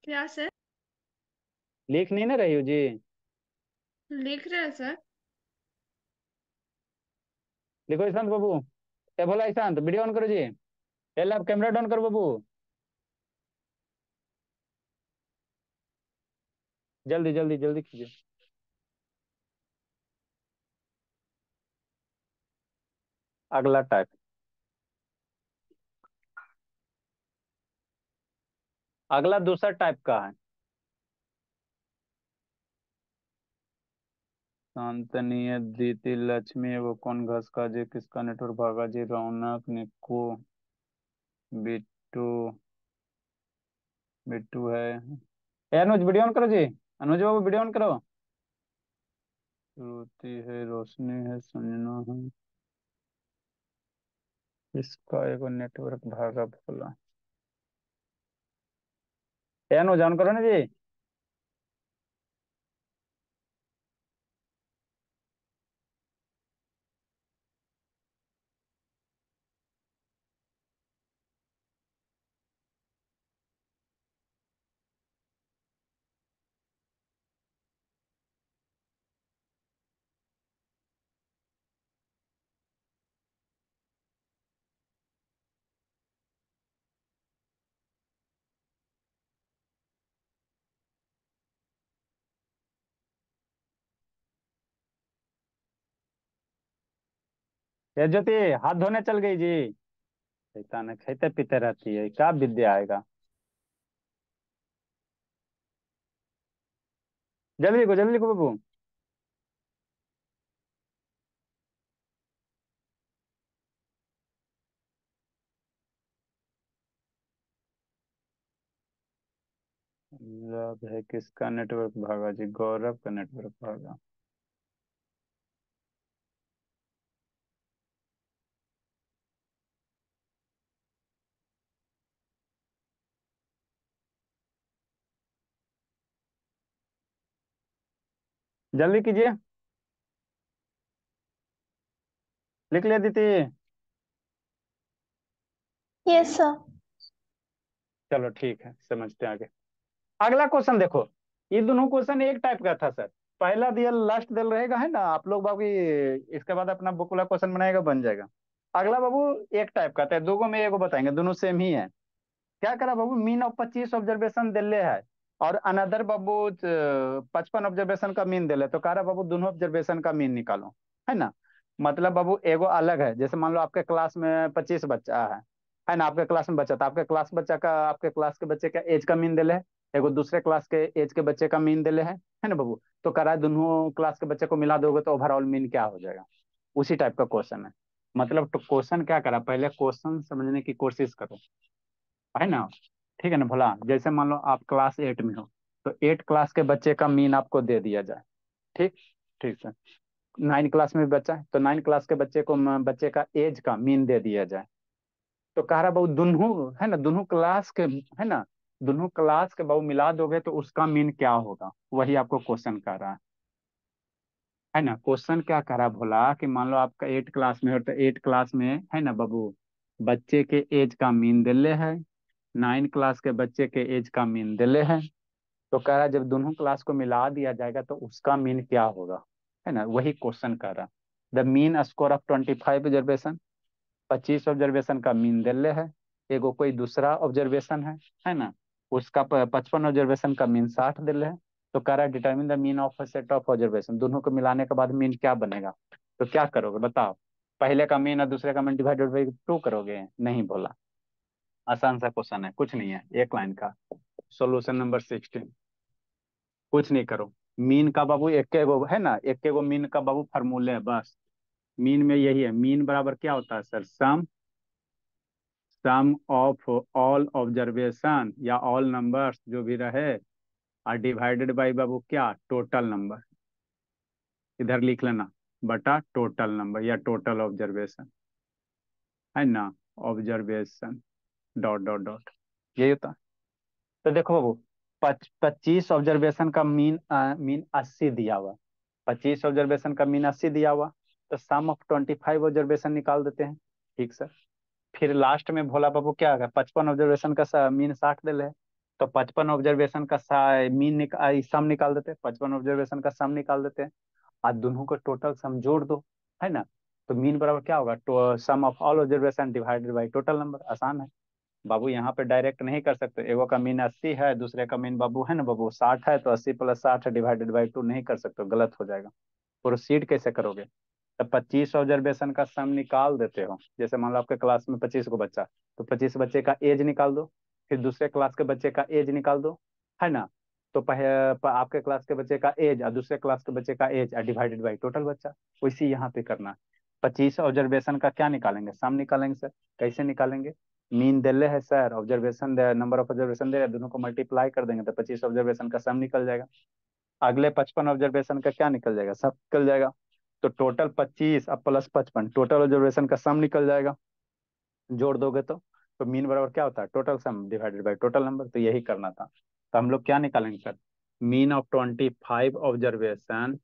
क्या सर? लिख नहीं ना रही हो जी? लिख रहे हैं सर। लिखो ईशांत बाबू। क्या बोला ईशांत? वीडियो ऑन करो जी। पहले आप कैमरा डाउन करो बाबू, जल्दी जल्दी जल्दी कीजिए। अगला टाइप, अगला दूसरा टाइप का है। शांतनीय, दीति, लक्ष्मी, वो कौन, घस का जी, किसका नेटवर्क भागा जी, रौनक, निक्कू, बिट्टू, बिट्टू है। अनुज वीडियो ऑन करो जी, अनुज बाबू वीडियो ऑन करो। श्रुति है, रोशनी है, संजना है, इसका एगो नेटवर्क भागा बोला। अनुज ऑन करो ना जी। ये ज्योति हाथ धोने चल गई जी, शैतान है, खेते पीते रहती है, क्या विद्या आएगा? जल्दी लिखो, जल्दी लिखो बाबू। लव है, किसका नेटवर्क भागा जी? गौरव का नेटवर्क भागा। जल्दी कीजिए, लिख लिया दीदी? Yes sir. चलो ठीक है, समझते हैं आगे। अगला क्वेश्चन देखो, ये दोनों क्वेश्चन एक टाइप का था सर। पहला दिया लास्ट दिल रहेगा, है ना? आप लोग बाबू इसके बाद अपना बुक वाला क्वेश्चन बनाएगा, बन जाएगा। अगला बाबू एक टाइप का था, दोगो में एगो बताएंगे, दोनों सेम ही है। क्या करा बाबू? मीन ऑफ 25 ऑब्जर्वेशन दिले है, और अनदर बाबू 55 ऑब्जर्वेशन का मीन दिले, तो कह रहा बाबू दोनों ऑब्जर्वेशन का मीन निकालो, है ना? मतलब बाबू एगो अलग है, जैसे मान लो आपके क्लास में 25 बच्चा है ना? आपके क्लास में बच्चा, तो आपके क्लास बच्चा का, आपके क्लास के बच्चे का एज का मीन दिले है, एगो दूसरे क्लास के एज के बच्चे का मीन दिले है ना बाबू? तो कह रहा है दोनों क्लास के बच्चे को मिला दोगे तो ओवरऑल मीन क्या हो जाएगा? उसी टाइप का क्वेश्चन है। मतलब तो क्वेश्चन क्या करा, पहले क्वेश्चन समझने की कोशिश करो, है ना? ठीक है ना भला? जैसे मान लो आप क्लास 8 में हो, तो 8 क्लास के बच्चे का मीन आपको दे दिया जाए। ठीक, ठीक सर। 9 क्लास में भी बच्चा है तो 9 क्लास के बच्चे को बच्चे का एज का मीन दे दिया जाए। तो कह रहा बाबू दोनों है ना, दोनों क्लास के है ना, दोनों क्लास के बाबू मिला दोगे तो उसका मीन क्या होगा, वही आपको क्वेश्चन कर रहा है ना। क्वेश्चन क्या करा भोला कि मान लो आपका 8 क्लास में हो तो 8 क्लास में है ना बाबू बच्चे के एज का मीन दिले है, 9 क्लास के बच्चे के एज का मीन दिले है। तो कह रहा जब दोनों क्लास को मिला दिया जाएगा तो उसका मीन क्या होगा, है ना, वही क्वेश्चन कर रहा। The mean score of 25 observation, 25 observation का मीन दिले है। एगो कोई दूसरा ऑब्जर्वेशन है ना, उसका 55 ऑब्जर्वेशन का मीन 60 दिले है। तो कह रहा है determine the mean of set of observation, दोनों को मिलाने के बाद मीन क्या बनेगा। तो क्या करोगे बताओ, पहले का मीन और दूसरे का मीन डिवाइडेड बाई 2 करोगे, नहीं बोला। आसान सा क्वेश्चन है, कुछ नहीं है, एक लाइन का। सोल्यूशन नंबर 16, कुछ नहीं करो। मीन का बाबू एक गो है ना, एक गो मीन का बाबू फार्मूले है बस। मीन में यही है, मीन बराबर क्या होता है sir, sum of all observation या ऑल नंबर्स जो भी रहे और डिवाइडेड बाई बाबू क्या, टोटल नंबर। इधर लिख लेना बटा टोटल नंबर या टोटल ऑब्जर्वेशन, है ना, ऑब्जर्वेशन डॉट डॉट डॉट, यही होता है। तो देखो बाबू 25 ऑब्जर्वेशन का मीन 80 दिया हुआ, 25 ऑब्जर्वेशन का मीन 80 दिया हुआ। तो सम ऑफ 25 ऑब्जर्वेशन निकाल देते हैं। ठीक सर। फिर लास्ट में भोला बाबू क्या है, 55 ऑब्जर्वेशन का मीन 60 दे है। तो 55 ऑब्जर्वेशन का सम निकाल देते हैं, 55 ऑब्जर्वेशन का सम निकाल देते हैं। आज दोनों को टोटल सम जोड़ दो, है ना। तो मीन बराबर क्या होगा, sum of all observation divided by total number. आसान है बाबू, यहाँ पे डायरेक्ट नहीं कर सकते। एगो का मीन 80 है, दूसरे का मीन बाबू है ना बाबू 60 है, तो 80 प्लस 60 डिवाइडेड बाई 2 नहीं कर सकते, गलत हो जाएगा। प्रोसीड कैसे करोगे, तो 25 ऑब्जर्वेशन का सम निकाल देते हो। जैसे मान लो आपके क्लास में 25 को बच्चा, तो 25 बच्चे का एज निकाल दो, फिर दूसरे क्लास के बच्चे का एज निकाल दो, है ना। तो आपके क्लास के बच्चे का एज और दूसरे क्लास के बच्चे का एज डिवाइडेड बाई टोटल बच्चा, वैसे यहाँ पे करना है। 25 ऑब्जर्वेशन का क्या निकालेंगे, सम निकालेंगे सर। कैसे निकालेंगे, मीन दिले है सर, ऑब्जर्वेशन दे, नंबर ऑफ ऑब्जर्वेशन दे रहे, दोनों को मल्टीप्लाई कर देंगे तो 25 ऑब्जर्वेशन का सम निकल जाएगा। अगले 55 ऑब्जर्वेशन का क्या निकल जाएगा, सब निकल जाएगा। तो टोटल 25 अब प्लस 55 टोटल ऑब्जर्वेशन का सम निकल जाएगा, जोड़ दोगे तो मीन बराबर क्या होता है, total sum divided by total number. तो यही करना था। तो हम लोग क्या निकालेंगे sir, mean of 25 observation,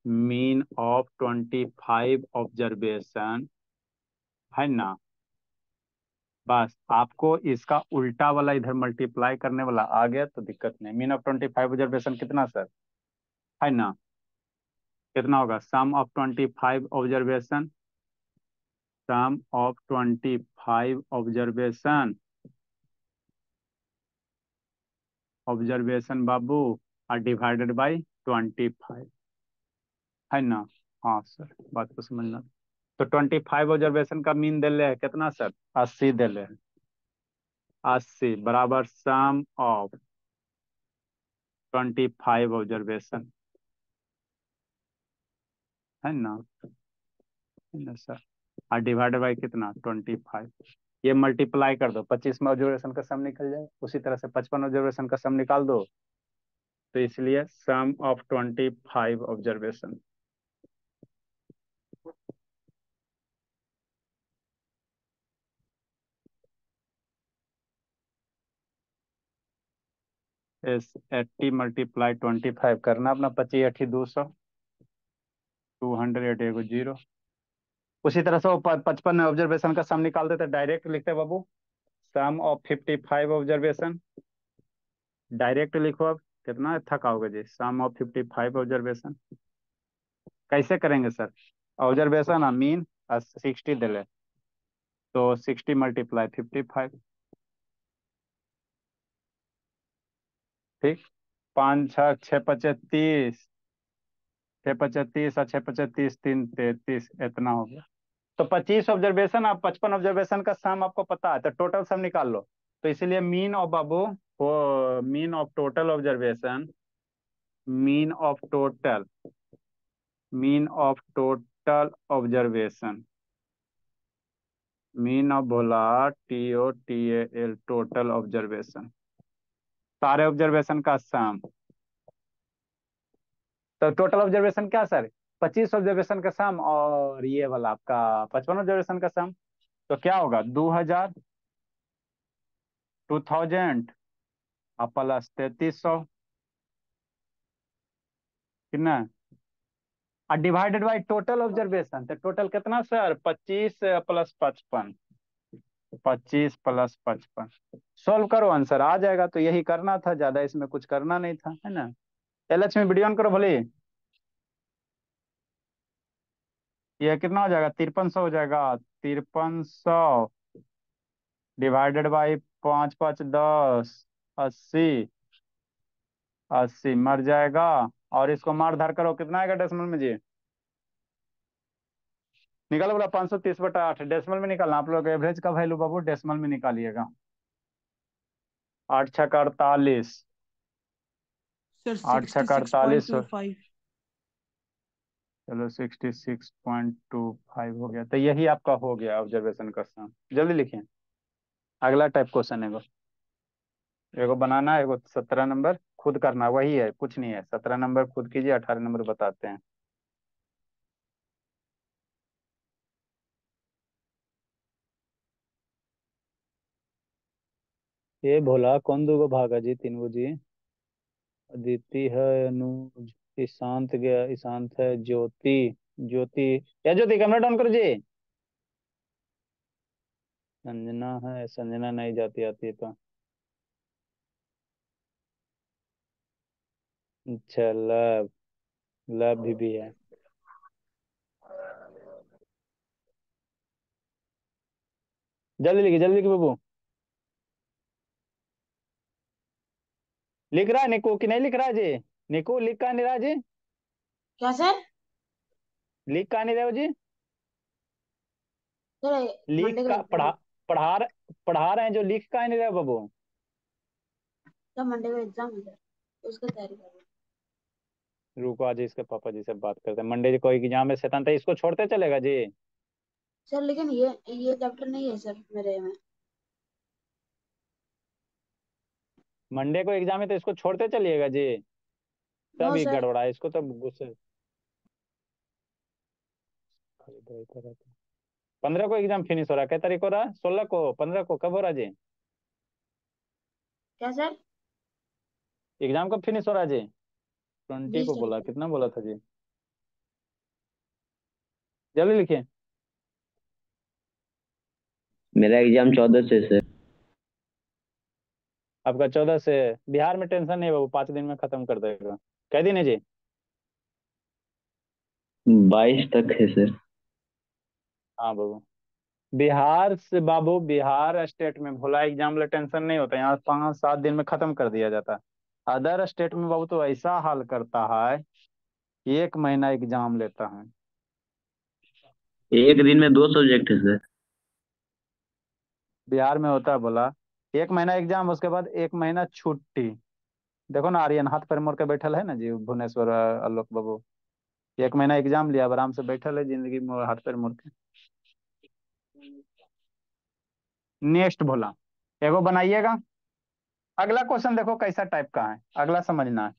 mean of 25 observation, है ना। बस आपको इसका उल्टा वाला इधर मल्टीप्लाई करने वाला आ गया तो दिक्कत नहीं। मीन ऑफ 25 ऑब्जर्वेशन कितना सर, है ना, कितना होगा, sum of 25 observation, sum of 25 observation, observation बाबू और डिवाइडेड बाई 25, है ना। हाँ सर, बात को समझना। तो 25 ऑब्जर्वेशन का मीन दे है कितना सर, 80 दे है। 80 बराबर सम ऑफ 25 ऑब्जर्वेशन, है ना सर, और डिवाइडेड बाई कितना 25। ये मल्टीप्लाई कर दो, 25 में ऑब्जर्वेशन का सम निकल जाए, उसी तरह से 55 ऑब्जर्वेशन का सम निकाल दो। तो इसलिए सम ऑफ 25 ऑब्जर्वेशन, एस 80 मल्टीप्लाई 25 करना अपना, 25 8 200, 200 एगो जीरो। उसी तरह से वो 55 ऑब्जर्वेशन का सम निकाल देते, डायरेक्ट लिखते बाबू, सम ऑफ 55 ऑब्जर्वेशन, डायरेक्ट लिखो। अब कितना थकाओगे जी, सम ऑफ 55 ऑब्जर्वेशन कैसे करेंगे सर, ऑब्जर्वेशन मीन 60 दिले, तो 60 मल्टीप्लाई 55। ठीक, 5 6 6 25 30, 6 25 30 और 6 25 30 3 33, इतना हो गया। तो 25 ऑब्जर्वेशन आप 55 ऑब्जर्वेशन का सम आपको पता है, तो टोटल सम निकाल लो। तो इसीलिए मीन ऑफ बाबू, वो mean of total observation, mean of total, mean of total observation, mean of Bhola TOTAL total observation, सारे ऑब्जर्वेशन का सम। तो टोटल ऑब्जर्वेशन क्या सर? 25 ऑब्जर्वेशन का सम और ये वाला आपका 55 ऑब्जर्वेशन का सम। तो क्या होगा? 2000, 2000 प्लस 3300 कितना, और डिवाइडेड बाई टोटल ऑब्जर्वेशन। तो टोटल कितना सर? 25 plus 55, 25 plus 55। सॉल्व करो, आंसर आ जाएगा। तो यही करना था, ज्यादा इसमें कुछ करना नहीं था, है ना। एलएच में वीडियो ऑन करो भले। ये कितना हो जाएगा? 5300 हो जाएगा। 5300 डिवाइडेड बाई 5 5 10, 80, 80 मर जाएगा। और इसको मार धार करो, कितना आएगा डेसिमल में जी? निकालो बोला 530/8 डेसिमल में निकालना। आप लोग एवरेज का वैल्यू बाबू डेसिमल में निकालिएगा। 8 छक 48, सर 8 छक 48। 66.25। चलो 66.25 हो गया। तो यही आपका हो गया ऑब्जर्वेशन का सम। जल्दी लिखिए। अगला टाइप क्वेश्चन है, एगो बनाना है, एगो 17 नंबर खुद करना, वही है कुछ नहीं है। 17 नंबर खुद कीजिए, 18 नंबर बताते हैं। ये भोला कौन दूगो भागा जी? तीन गो जी। अदिति है, अनुज, ईशांत गया, ईशांत है, ज्योति, ज्योति, या ज्योति कैमरा डाउन करो जी। संजना है, संजना नहीं जाती, आती है तो। अच्छा लव, लव भी है। जल्दी लिखिए बाबू। लिख रहा है निकू कि नहीं लिख रहा है जी? निकू लिख का नहीं रहा जी? क्या सर? लिख का नहीं रहे हो जी? सर लिख मंडे का का एग्जाम है। पढ़ा रहे हैं जो, लिख का नहीं रहे हो बाबू? सर मंडे का एग्जाम है सर, उसका तैयारी कर रहे हैं। रुको आज इसके पापा जी से बात करते हैं। मंडे को एग्जाम है शैतान, तो इसको छोड़ते चलेगा जी? सर लेकिन ये चैप्टर नहीं है सर मेरे में। मंडे को एग्जाम है तो इसको छोड़ते चलिएगा जी? नो तभी सर। गड़बड़ा है इसको तो गुस्से। 15 को एग्जाम फिनिश हो रहा है। क्या तारीख हो रहा है? 16 को, 15 को, कब हो रहा है जी क्या सर? एग्जाम? कब फिनिश हो रहा है जी? 20 20 को तारीख बोला, को। कितना बोला था जी? जल्दी लिखिए। मेरा एग्जाम 14 से सर। आपका 14 से? बिहार में टेंशन नहीं बाबू, 5 दिन में खत्म कर देगा। कह दिन है जी? 22 तक है सर। हाँ बाबू। बिहार से बाबू, बिहार स्टेट में भोला एग्जाम ले टेंशन नहीं होता, यहाँ 5 7 दिन में खत्म कर दिया जाता है। अदर स्टेट में बाबू तो ऐसा हाल करता है, 1 महीना एग्जाम लेता है। एक दिन में 2 सब्जेक्ट है सर। बिहार में होता है बोला, 1 महीना एग्जाम, उसके बाद 1 महीना छुट्टी। देखो ना, आर्यन हाथ पैर मोड़ के बैठल है ना जी, भुवनेश्वर आलोक बाबू। 1 महीना एग्जाम लिया, अब आराम से बैठल है जिंदगी में हाथ पैर मोड़ के। नेक्स्ट भोला एगो बनाइएगा। अगला क्वेश्चन देखो कैसा टाइप का है, अगला समझना है।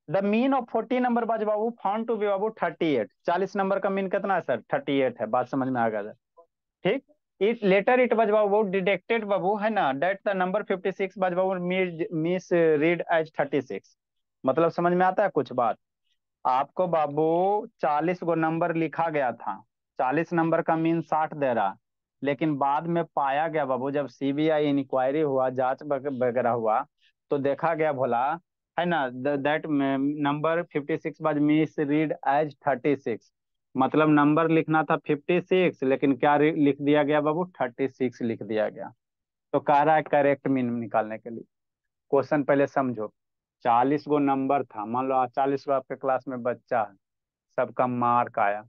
द मीन ऑफ 40 नंबर बाज बाबू फाउंड टू बी बाबू 38। 40 नंबर का मीन कितना है सर? 38 है। बात समझ में आ गया? ठीक। इट लेटर इट बाज बाबू डिटेक्टेड बाबू, है ना, डेट द नंबर 56 बाज बाबू मिस रीड एज 36। मतलब समझ में आता है कुछ बात? आपको बाबू 40 गो नंबर लिखा गया था, 40 नंबर का मीन 60 दे रहा। लेकिन बाद में पाया गया बाबू, जब सीबीआई इंक्वायरी हुआ, जांच वगैरह हुआ, तो देखा गया भोला, है ना, दैट नंबर 56 बाज मिस रीड एज 36। मतलब नंबर लिखना था 56, लेकिन क्या लिख दिया गया बाबू? 36 लिख दिया गया। तो कह रहा है करेक्ट मीन निकालने के लिए। क्वेश्चन पहले समझो। 40 गो नंबर था, मान लो 40 गो आपके क्लास में बच्चा है, सबका मार्क आया।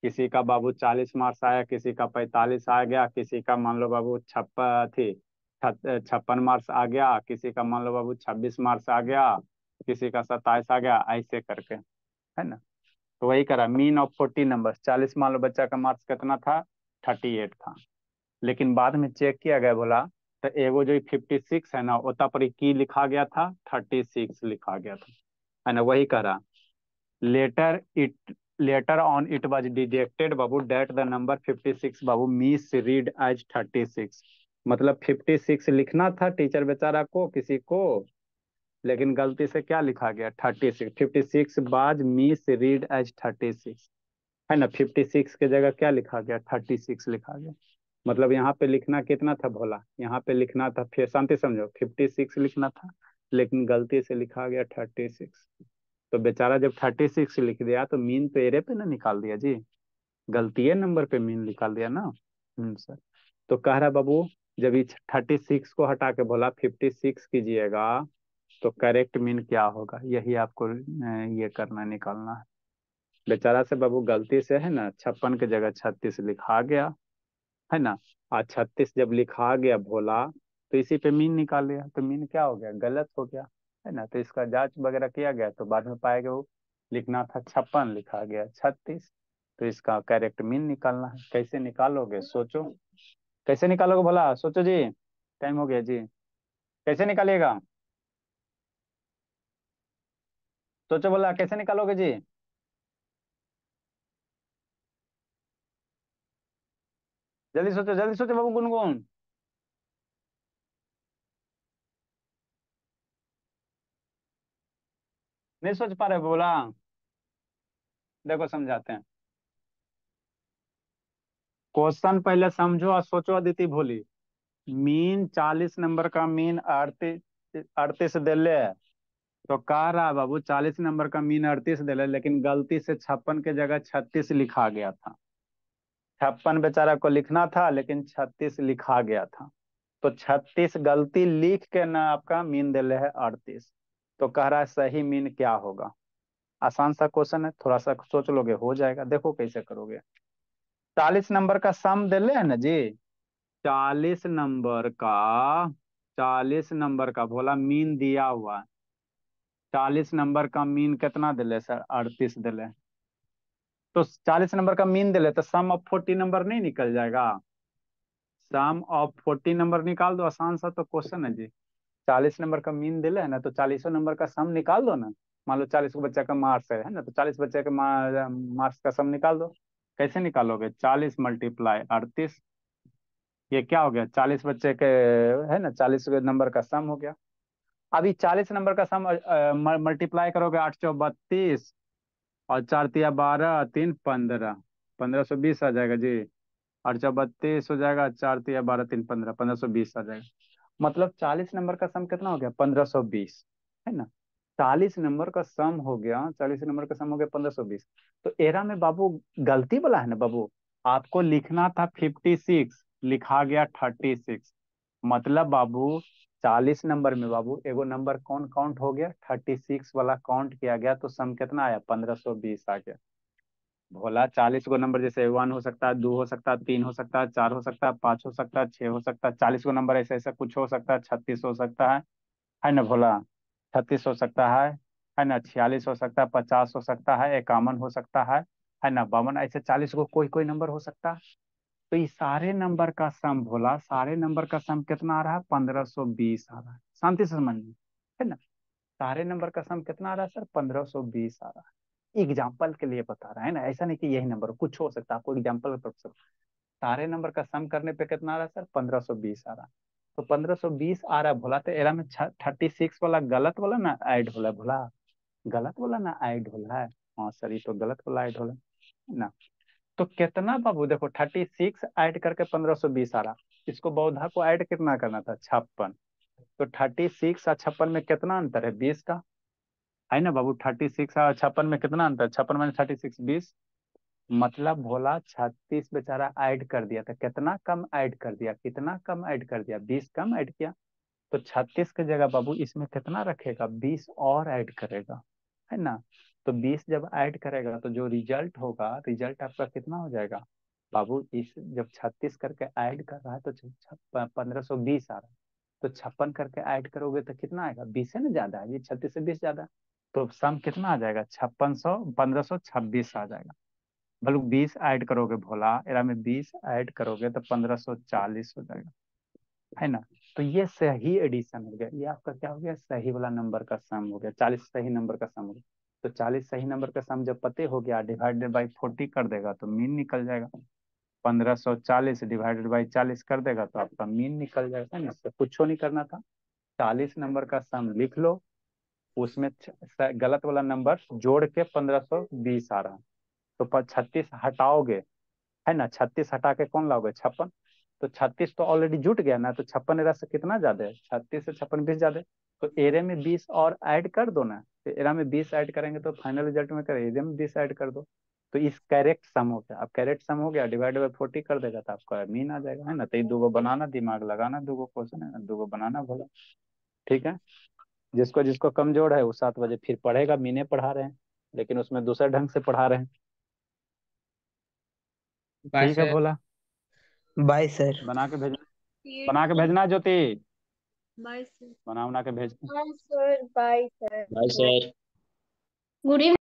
किसी का बाबू 40 मार्क्स आया, किसी का 45 आ गया, किसी का मान लो बाबू 56 मार्क्स आ गया, किसी का मान लो बाबू 26 मार्क्स आ गया, किसी का 27 आ गया, ऐसे करके, है ना। तो वही करा मीन ऑफ 40 नंबर। 40 मान लो बच्चा का मार्क्स कितना था? 38 था। लेकिन बाद में चेक किया गया बोला तो एगो जो 56 है ना ओता पर की लिखा गया था 36 लिखा गया था, है ना, वही कह रहा। Letter it letter on it was detected बाबू डेट द नंबर 56 बाबू मिस रीड एज 36। मतलब 56 लिखना था टीचर बेचारा को किसी को, लेकिन गलती से क्या लिखा गया 36। 56 बाज मिस रीड एज 36, है ना। 56 के जगह क्या लिखा गया 36 लिखा गया। मतलब यहाँ पे लिखना कितना था भोला, यहाँ पे लिखना था, फिर शांति समझो, 56 लिखना था लेकिन गलती से लिखा गया 36। तो बेचारा जब 36 लिख दिया तो मीन तो एरे पे ना निकाल दिया जी, गलती है नंबर पे मीन निकाल दिया ना। सर। तो कह रहा बाबू जब ये 36 को हटा के बोला 56 कीजिएगा तो करेक्ट मीन क्या होगा, यही आपको ये करना निकालना है। बेचारा से बाबू गलती से है ना 56 की जगह 36 लिखा गया, है ना। आज 36 जब लिखा गया भोला तो इसी पे मीन निकाल लिया, तो मीन क्या हो गया गलत हो गया, है ना। तो इसका जांच वगैरह किया गया तो बाद में पाया गया वो लिखना था 56 लिखा गया 36। तो इसका करेक्ट मीन निकालना है, कैसे निकालोगे सोचो, कैसे निकालोगे भोला सोचो जी, टाइम हो गया जी, कैसे निकालिएगा सोचो भोला कैसे निकालोगे जी। जल्दी सोचो बाबू गुनगुन। नहीं सोच पा रहे बोला, देखो समझाते हैं। क्वेश्चन पहले समझो और सोचो अदिति भोली। मीन 40 नंबर का मीन 38 दिले है, तो कह रहा है बाबू 40 नंबर का मीन 38 दिले, लेकिन गलती से 56 के जगह 36 लिखा गया था। 56 बेचारा को लिखना था लेकिन 36 लिखा गया था, तो 36 गलती लिख के ना आपका मीन दिले है 38। तो कह रहा है सही मीन क्या होगा। आसान सा क्वेश्चन है, थोड़ा सा सोच लोगे हो जाएगा, देखो कैसे करोगे। 40 नंबर का सम दिले है ना जी, 40 नंबर का 40 नंबर का बोला मीन दिया हुआ है। 40 नंबर का मीन कितना दिले सर 38 दिले, तो 40 नंबर का मीन दिले तो सम ऑफ 40 नंबर नहीं निकल जाएगा। सम ऑफ 40 नंबर निकाल दो, आसान सा तो क्वेश्चन है जी। 40 नंबर का मीन दिले है ना, तो 40 नंबर का सम निकाल दो ना। मान लो 40 को बच्चे का मार्क्स है ना, तो 40 बच्चे के मार्क्स का सम निकाल दो। कैसे निकालोगे 40 मल्टीप्लाई 38, ये क्या हो गया 40 बच्चे के, है ना, 40 नंबर का सम हो गया। अभी 40 नंबर का सम मल्टीप्लाई करोगे 832 और 4 तिया 12 3 15, 1520 आ जाएगा जी। 832 हो जाएगा, 4 तिया 12 3 15, 1520 आ जाएगा। मतलब 40 नंबर का सम कितना हो गया 1520, है ना। 40 नंबर का सम हो गया, 40 नंबर का सम हो गया 1520। तो एरा में बाबू गलती वाला है ना बाबू, आपको लिखना था 56 लिखा गया 36। मतलब बाबू 40 नंबर में बाबू एगो नंबर कौन काउंट हो गया 36 वाला काउंट किया गया, तो सम कितना आया 1520 आ गया। भोला 40 गो नंबर जैसे 1 हो सकता है, 2 हो सकता है, 3 हो सकता है, 4 हो सकता है, 5 हो सकता है, 6 हो सकता है, 40 गो नंबर ऐसा ऐसा कुछ हो सकता है, 36 हो सकता है ना भोला, 36 हो सकता है ना, 46 हो सकता है, 50 हो सकता है, 51 हो सकता है ना, 52, ऐसे 40 को कोई कोई नंबर हो सकता है। तो ये सारे नंबर का सम भोला, सारे नंबर का सम कितना आ रहा है 1520 आ रहा है, शांति से समझिए, है ना। सारे नंबर का सम कितना आ रहा है सर 1520 आ रहा है। एग्जाम्पल के लिए बता रहा है ना, ऐसा नहीं कि यही नंबर कुछ हो सकता है, आपको एग्जाम्पल पर सारे नंबर का सम करने पे कितना आ रहा है सर 1520 आ रहा है। तो 1520 आ रहा है भोला, तो एरा में 36 वाला गलत वाला ना ऐड होला है भोला, गलत वाला ना ऐड होला है। हाँ सर ये तो गलत वाला ऐड होला है ना। तो कितना बाबू देखो 36 ऐड करके 1520 आ रहा, इसको बौधा को ऐड कितना करना था 56। तो 36 और 56 में कितना अंतर है 20 का, है ना बाबू। 36 और 56 में कितना अंतर, 56 में 36 20। मतलब भोला 36 बेचारा ऐड कर दिया था, कितना कम ऐड कर दिया, कितना कम ऐड कर दिया 20 कम ऐड किया। तो 36 की जगह बाबू इसमें कितना रखेगा 20 और ऐड करेगा, है ना। तो 20 जब ऐड करेगा तो जो रिजल्ट होगा, रिजल्ट आपका कितना हो जाएगा बाबू, इस जब 36 करके ऐड कर रहा है तो 1520 आ रहा है, तो 56 करके ऐड करोगे तो कितना आएगा 20 है ना, ज्यादा है ये 36 से 20 ज्यादा है। तो सम कितना आ जाएगा 5600 1526 आ जाएगा। भले 20 ऐड करोगे भोला, एरा में 20 ऐड करोगे तो 1540 हो जाएगा, है ना। तो ये सही एडिशन हो गया, ये आपका क्या हो गया, सही वाला नंबर का सम हो गया, 40 सही नंबर का सम हो गया। तो 40 सही नंबर का सम जब पते हो गया, डिवाइडेड बाई 40 कर देगा तो मीन निकल जाएगा। 1540 डिवाइडेड बाई 40 कर देगा तो आपका मीन निकल जाएगा, है ना। इससे कुछ नहीं करना था, 40 नंबर का सम लिख लो, उसमें गलत वाला नंबर जोड़ के 1520 आ रहा है, तो 36 हटाओगे, है ना, 36 हटा के कौन लाओगे, 56। तो 36 तो ऑलरेडी जुट गया ना, तो 56 एरा से कितना ज्यादा है, 36 से 56 20 ज्यादा है। तो एरे में 20 और ऐड कर दो ना, तो एरा में 20 ऐड करेंगे तो फाइनल रिजल्ट में कर एरे में 20 ऐड कर दो, तो इस करेक्ट सम हो गया। अब करेक्ट सम हो गया, डिवाइड बाई 40 कर देगा तो आपका मीन आ जाएगा, है ना। तो ये दो बनाना, दिमाग लगाना, दो क्वेश्चन है ना, दो बनाना बोला, ठीक है। जिसको जिसको कमजोर है वो 7 बजे फिर पढ़ेगा, मीने पढ़ा रहे हैं लेकिन उसमें दूसरे ढंग से पढ़ा रहे हैं, बाय ठीक है सर। भोला। Bye sir. बना के भेजना, ये बना के भेजना ज्योति, बाय सर। बना के भेज। हाँ sir, bye sir. Bye sir. Good evening.